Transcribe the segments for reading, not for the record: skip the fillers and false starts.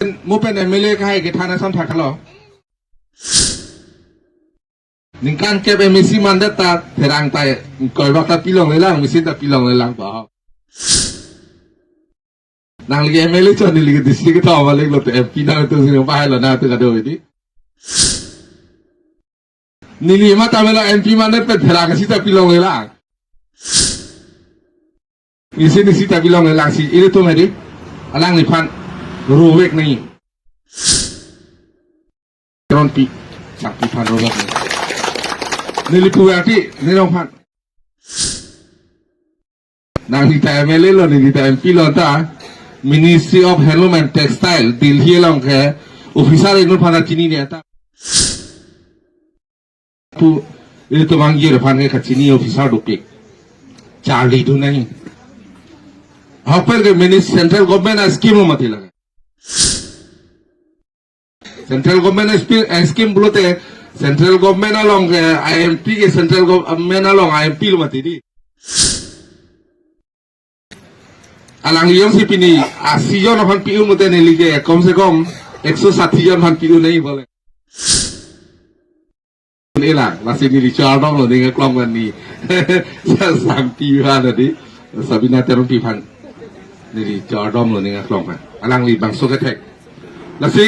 Mupen MLA kai ke thana sam thakalo. Ningkan ke misi mandat ta therang tai koi bak ta pilong lelang misi ta pilong lelang ba. Nang lagi MLA chon ni lagi district ta awal lo te MP na to sino pa lo na to kado idi. Nili ma ta mela MP mandat pe therang si ta pilong lelang. Misi si ta pilong lelang si ini to meri. Alang ni pan ruwek ni. Tron pi sak pi pan ruwek ni. Nili puwati nilong pan. Nang ni ta MLA lo ni ta MP lo ta Ministry of Handloom and Textile Delhi long ke officer ino pan chini ni ta. Pu ini to manggil pan ke chini officer dupik. Charlie tu nahi. Hopper K minister central government scheme मत लगे central government scheme बोलते central government along IMP के central government along IMP मत दी along यों सी पिनी 80 जन अपन PU मते ने लिखे कम से कम 160 जन अपन पीयू नहीं बोलेนี่ล่ะมาสินี่จอดองโหลดนี่กล้องกันนี่3 ปีผ่านดิสบินาเตรปีพันนี่จอดอมโหลดนี่กล้องกันอลังลีบางโซกเทคแล้วสิ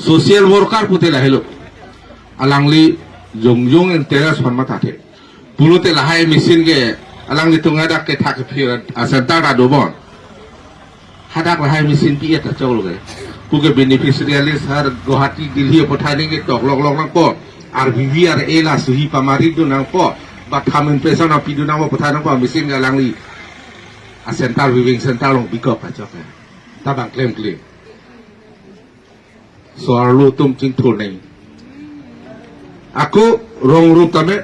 โซเชียลวอร์การพูดอะไรลูกอลังลียงอินเตอร์สพันมาตัดเถอะพูดแต่ละให้มิสินเกอลังลีตรงนั้นดักเกทักเพียร์อาเซนต้าราดูบอนฮัดักละให้มิสินปีเอตเจ้าลูกเลยผู้เก็บเบนฟิชเรียลิสฮาร์กุวาฮัตตีดิลลีพอทายนี่เกตอกลองนั่งก็RVVR ela suhi pamari do nang po ba thamen pesa na pidu na mo patha nang po misin ga lang li a center living center long bikop pa chok ta bang claim so arlo tum chin thul nei aku rong rup tame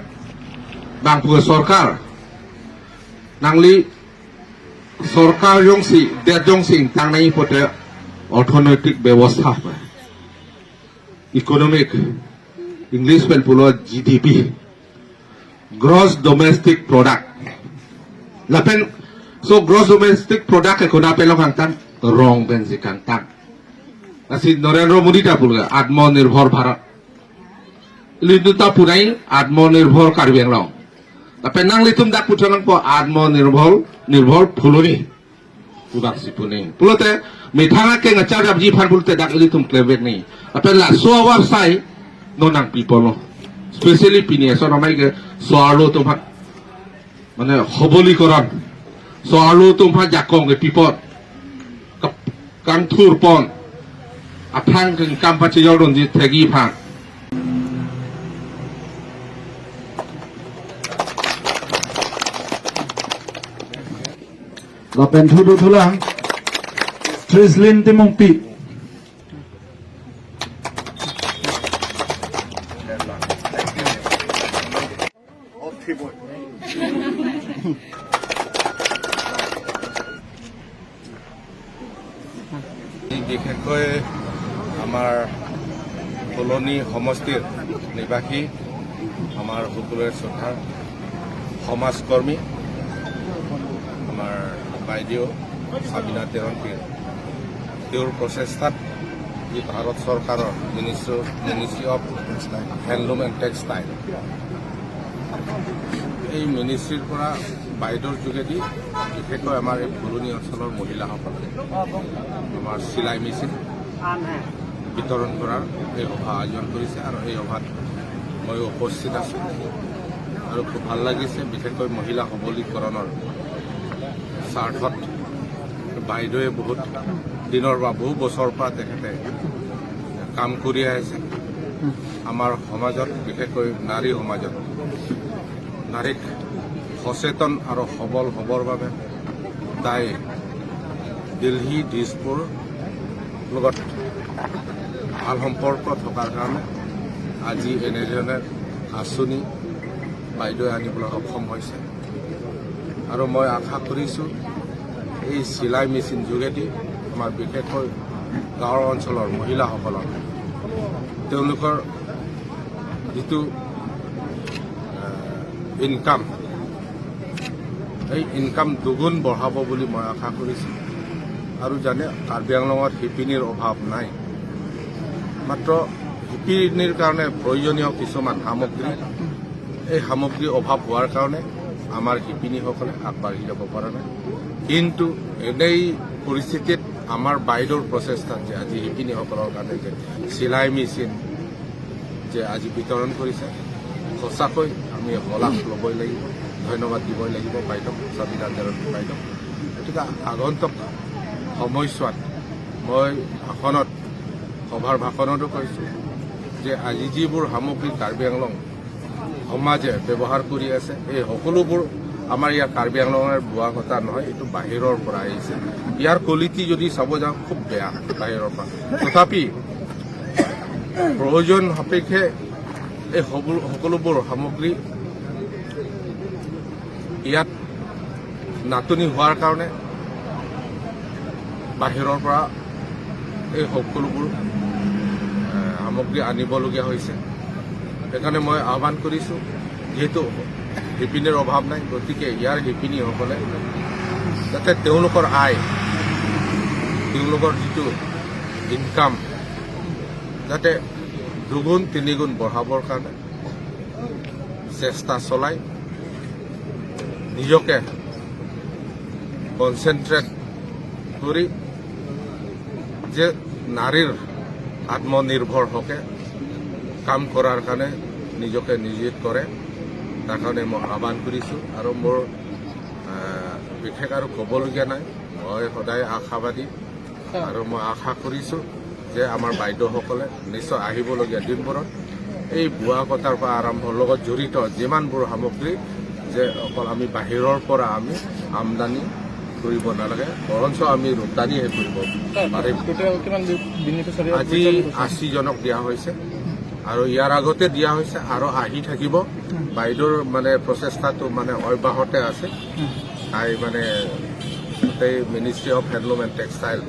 bang pu sarkar nang li sarkar yong si de jong sing tang nei pote orthonetic ব্যবস্থা economic English pen pulo GDP Gross Domestic Product lapen so Gross Domestic Product ke kona pe lokang tan wrong ben sikan tan asin Narendra Modi ta pulo Atmanirbhar Bharat lidu ta punai Atmanirbhar Karbiang long lapen nang litum dak putanang po Atmanirbhar phuloni pudak sipune pulote mithanga ke ngachar abji phan pulte dak litum klebek ni lapen la so website non people especially pinia so namai ke soalo tumha mane hoboli koran soalo tumha jakong ke people kang thur pon aphang ke kam pa chiyol don ji thegi phaเราเป็นทุลุทุลังทริสลินติมงปีবিশেষকৈ আমাৰ colony সমষ্টিৰ নিবাসী আমাৰ সকলোৰে শ্ৰদ্ধাৰ সমাজকৰ্মী আমাৰ বাইদেউ সাবিনা তেৰণপীৰ তেওঁৰ প্ৰচেষ্টাত যি ভাৰত চৰকাৰৰ ministry of handloom and textile এই মিনিষ্ট্ৰীৰ পৰা বাইদেউৰ যোগেদি বিশেষকৈ আমাৰ এই ফুলনি অঞ্চলৰ মহিলাসকলে আমাৰ চিলাই মেচিন বিতৰণ কৰাৰ এই সভা আয়োজন কৰিছে আৰু এই সভাত মই উপস্থিত আছোঁ আৰু খুব ভাল লাগিছে বিশেষকৈ মহিলা সবলীকৰণৰ স্বাৰ্থত বাইদেৱে বহুত দিনৰ পৰা বহু বছৰৰ পৰা তেখেতে কাম কৰি আহিছে আমাৰ সমাজত বিশেষকৈ নাৰী সমাজত নাৰীক সচেতন আৰু সবল হ'বৰ বাবে তাই দিল্লী দিছপুৰ লগত ভাল সম্পৰ্ক থকাৰ কাৰণে আজি এনেধৰণে আঁচনি বাইদেৱে আনিবলৈ সক্ষম হৈছে আৰু মই আশা কৰিছোঁ এই চিলাই মেচিন যোগেদি আমাৰ বিশেষকৈ গাঁৱৰ অঞ্চলৰ মহিলাসকলৰ তেওঁলোকৰ যিটো ইনকাম এই ইনকাম দুগুণ বঢ়াব বুলি মই আশা কৰিছোঁ আৰু জানে কাৰ্বি আংলঙত শিপিনীৰ অভাৱ নাই মাত্ৰ শিপিনীৰ কাৰণে প্ৰয়োজনীয় কিছুমান সামগ্ৰী এই সামগ্ৰীৰ অভাৱ হোৱাৰ কাৰণে আমাৰ শিপিনীসকলে আগবাঢ়ি যাব পৰা নাই কিন্তু এনেই পৰিস্থিতিত আমাৰ বাইদেউৰ প্ৰচেষ্টাত যে আজি শিপিনীসকলৰ কাৰণে যে চিলাই মেচিন যে আজি বিতৰণ কৰিছে সঁচাকৈ আমি শলাগ ল'বই লাগিব ধন্যবাদ দিবই লাগিব বাইদেউ সবিতা দেৰতী বাইদেউ গতিকে আগন্তুক সময়ছোৱাত মই সভাৰ ভাষণতো কৈছোঁ যে আজি যিবোৰ সামগ্ৰী কাৰ্বি আংলং সমাজে ব্যৱহাৰ কৰি আছে এই সকলোবোৰ আমাৰ ইয়াৰ কাৰ্বি আংলঙৰ বোৱা কথা নহয় এইটো বাহিৰৰ পৰা আহিছে ইয়াৰ কোৱালিটি যদি চাব যাওঁ খুব বেয়া বাহিৰৰ পৰা তথাপি প্ৰয়োজন সাপেক্ষে এই সকলোবোৰ সামগ্ৰী ইয়াত নাটনি হোৱাৰ কাৰণে বাহিৰৰ পৰা এই সকলোবোৰ সামগ্ৰী আনিবলগীয়া হৈছে সেইকাৰণে মই আহ্বান কৰিছোঁ যিহেতু শিপিনীৰ অভাৱ নাই গতিকে ইয়াৰ শিপিনীসকলে যাতে তেওঁলোকৰ আয় তেওঁলোকৰ যিটো ইনকাম যাতে দুগুণ তিনিগুণ বঢ়াবৰ কাৰণে চেষ্টা চলাই নিজকে কনচেনট্ৰেট কৰি যে নাৰীৰ আত্মনিৰ্ভৰ হকে কাম কৰাৰ কাৰণে নিজকে নিয়োজিত কৰে তাৰ কাৰণে মই আহ্বান কৰিছোঁ আৰু মোৰ বিশেষ আৰু ক'বলগীয়া নাই মই সদায় আশাবাদী আৰু মই আশা কৰিছোঁ যে আমাৰ বাইদেউসকলে নিশ্চয় আহিবলগীয়া দিনবোৰত এই বোৱা কটাৰ পৰা আৰম্ভৰ লগত জড়িত যিমানবোৰ সামগ্ৰী যে অকল আমি বাহিৰৰ পৰা আমি আমদানি কৰিব নালাগে বৰঞ্চ আমি ৰপ্তানিহে কৰিব পাৰিম আজি 80জনক দিয়া হৈছে আৰু ইয়াৰ আগতে দিয়া হৈছে আৰু আহি থাকিব বাইদেউৰ মানে প্ৰচেষ্টাটো মানে অব্যাহতে আছে তাই মানে গোটেই ministry of handloom and textile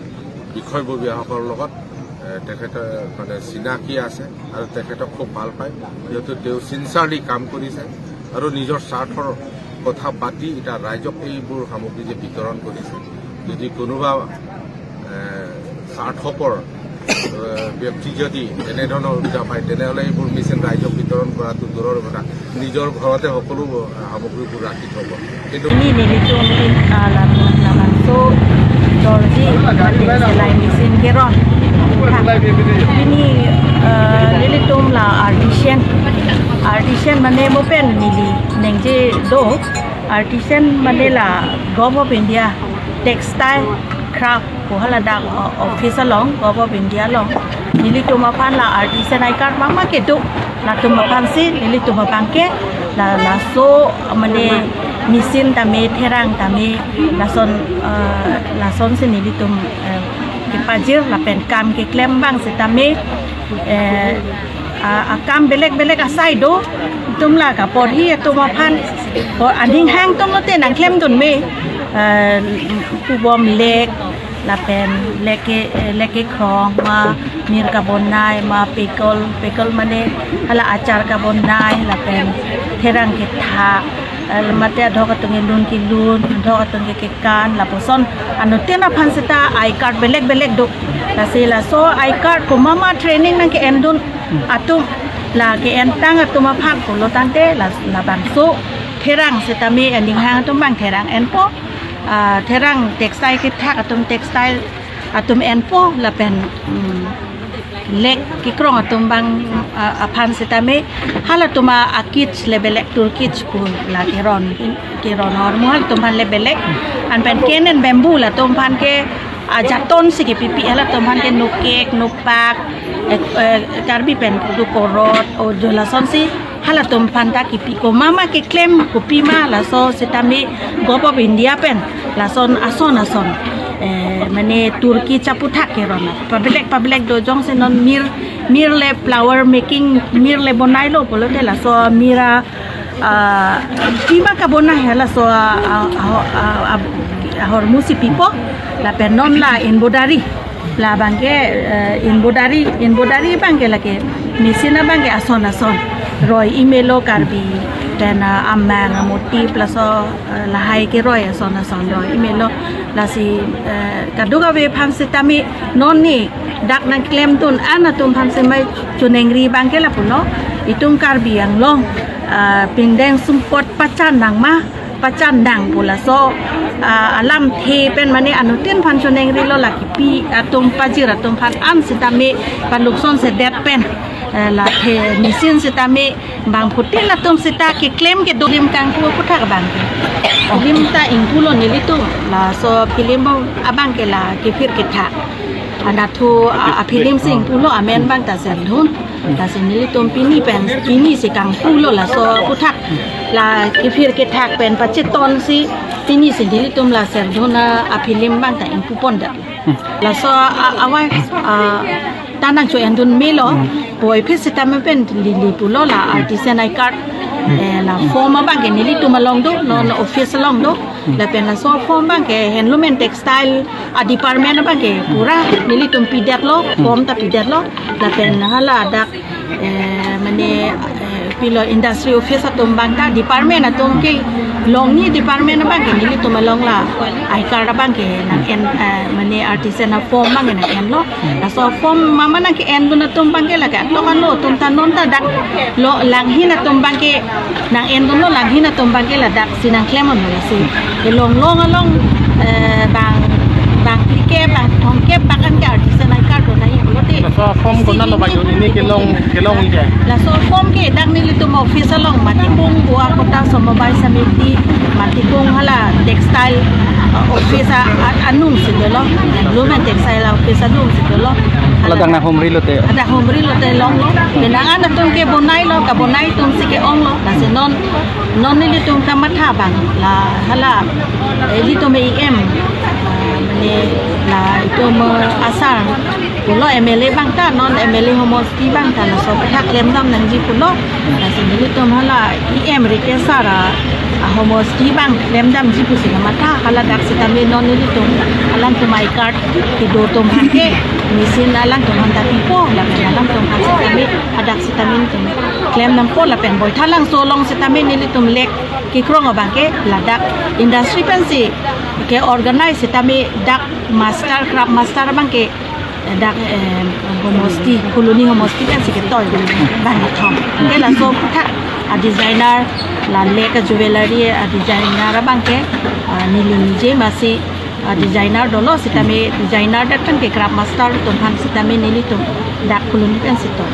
বিষয়ববীয়াসকলৰ লগত তেখেতে মানে চিনাকি আছে আৰু তেখেতক খুব ভাল পায় যিহেতু তেওঁ চিনচাৰলি কাম কৰিছে আৰু নিজৰ স্বাৰ্থৰ কথা পাতি এতিয়া ৰাইজক এইবোৰ সামগ্ৰী যে বিতৰণ কৰিছে যদি কোনোবা স্বাৰ্থপৰ ব্যক্তি যদি এনেধৰণৰ সুবিধা পায় তেনেহ'লে এইবোৰ মেচিন ৰাইজক বিতৰণ কৰাটো দূৰৰ কথা নিজৰ ঘৰতে সকলো সামগ্ৰীবোৰ ৰাখি থ'ব কিন্তু selain mesin keron ini lilitum la artisan mane mopen nili nengje do artisan mane la Gov of India textile craft ko halada office long Gov of India long nilitum apan la artisan I card mama ke do la tum apan si nilitum apan ke la so mane mesin tame terang tame lason sini ditum kipajir la pen kam ke klem bang setame akam belek asai do tum la ka por hi tum aphan por ading hang tum te nang klem dun me pu bom lek la pen leke krong ma mir kabon nai ma pikol mane hala achar kabon nai la pen terang ke tha mate adhok atung lun ki lun adhok atung ke kan la poson anu tena phanseta I card belek do la sela so I card ko mama training nang ke endun atum la ke entang atuma phak ko lo tante la bang so therang setame ending hang atum bang therang enpo therang textile ke thak atum textile atum enpo la pen lek kikrong atum bang aphan setame hala tuma akits lebelek turkich pun la kiron hormon tuman lebelek an pen kenen bamboo la tumpan ke jaton sigi pipi hala tumpan ke no cake no pak karbi pen du korot o jola sonsi hala tumpan ta kipi ko mama ke klem ko pima la so setame Gov of India pen la son ason mane Turki caputhak kerona public do jong senon mir le flower making mir le bonai lo polo de la so mira pima ka bonai la so hor musi pipo la penon la embroidery la bangke embroidery bangke lake mesin bangke ason roy emailo karbi dan amang motif plus lahai ke roy ason roy emailo la si kaduga we phan sitami non ni dak nang claim tun ana tum phan semai chunengri bangke la puno itung karbi ang long pindeng sumpot pacan nang ma pacan dang pula so alam the pen mane anutin phan chunengri lo la ki pi atum pajir atum phan am sitami panlukson se det pen la the misin sitami bang putin la tum sita ki claim ke dolim kang pu puthak bang lim ta ingpulo nilitu la so pilim abang ke la ki fir ke tha anatu apilim sing pulo amen bang ta sen dhun ta sin nilitu pini si kang pulo la so puthak la ki fir ke thak pen pachiton si pini si nilitu la sen dhun apilim bang ta ingpu pon da la so awai tanang cho andun melo boy pisita me pen lili pulo la artisan I card la form bang ke nili tu malong do no office long do la pen la so form bang ke handloom and textile department bang ke pura nili tum pidat lo form ta pidat lo la pen hala dak mane pilo industry office atum bang ta department atum ke long ni department bang ke nili tu malong la I card bang ke na en mane artisan form bang ke na en lo la so form mama na ke en lo na tum bang ke la ka to kan lo tum ta non ta dak lo lang hin atum bang ke nang en lo lang hin atum bang ke la dak sinang klemon lo si ke long along bang ke bang thong ke bang an ka artisan I card do na hi lo te so form ko na lo ba yun ini kelong ije la so form ke dak ni litu mo office along mati bung buah kota somobay samiti mati bung hala textile office anung sidolo lumen textile office anung sidolo talagang na home relo te ada homri lo te long lo benangan atum ke bonai lo ka bonai tum si ke ong lo la se non ni litum kamatha bang la hala litum em mane la itum asar pulo MLA bang ta non MLA homoski bang ta la so pathak lem dam nang ji pulo la se ni litum hala em rike sara homoski bang lem dam ji pu singa mata hala dak sitame non ni litum alang tu my card ki do tum hake misin alang tum hanta pipo la alang tum hak sitame adak sitamin tum klem nam po la pen boy thalang so long sitame ni litum lek ki krong abang ke la dak industry pensi ke organize sitame dak master craft master bang ke dak homoski koloni homoski pensi ke toy bang thom ke la so tha designer la lek jewelry designer bang ke nili nije masih designer dolo sitame designer dat kan ke craft master tum han sitame nili tum dak koloni pensi to